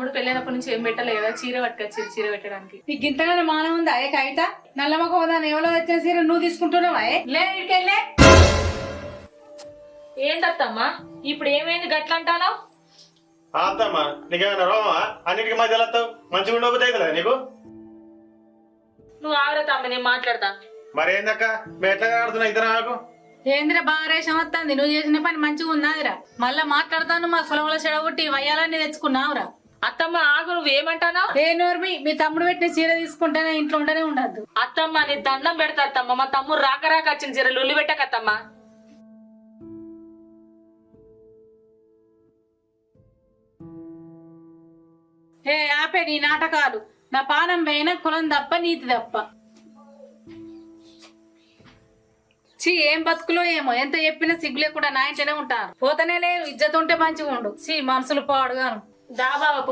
ఇప్పుడు పెళ్ళైనప్పటి నుంచి ఏం పెట్టలే కదా, చీర పట్టుకొచ్చి చీర పెట్టడానికి. నీకు ఇంతగానే మానం ఉందా ఏ కవిత? నల్లమ్మక హోదాని ఎవరో తెచ్చిన సీర నువ్వు తీసుకుంటున్నావా? లే ఇటుకెళ్ళే. ఏంటత్తమ్మా ఇప్పుడు ఏమైంది గట్ల అంటానో? అత్తమ్మా నీకేమైనా రోమా? అన్నిటికీ మధ్య వెళ్తావు, మంచిగా ఉండకపోతే అవుతుందా నీకు? నువ్వు ఆవరతమ్మ, నేను మాట్లాడతా. మరేందక్క మేము ఎట్లా ఆడుతున్నా ఇద్దరు నాకు? ఏంద్ర బాగా రేషం వస్తుంది, నువ్వు చేసిన పని మంచిగా ఉన్నదిరా. మళ్ళా మాట్లాడతాను మా సులభల చెడగొట్టి వయ్యాలన్నీ తెచ్చుకున్నావురా. అత్తమ్మ ఆగు, నువ్వేమంటానో? ఏ నోర్మి, మీ తమ్ముడు పెట్టిన చీర తీసుకుంటేనే ఇంట్లో ఉంటేనే ఉండద్దు. అత్తమ్మ నీ దండం పెడతా అత్తమ్మ, మా తమ్ముడు రాక రాక వచ్చిన చీర లొల్లి పెట్టకత్తమ్మా. ఏ ఆపే నీ నాటకాలు. నా పానం పైన కులం తప్ప నీతి తప్ప. చీ ఏం బతుకులో ఏమో, ఎంత చెప్పినా సిగ్గులే కూడా నా ఇంటనే ఉంటారు. పోతనే లేరు, ఇజ్జత్ ఉంటే మంచిగా ఉండు. చీ మనసులు పాడుగాను. దా బావ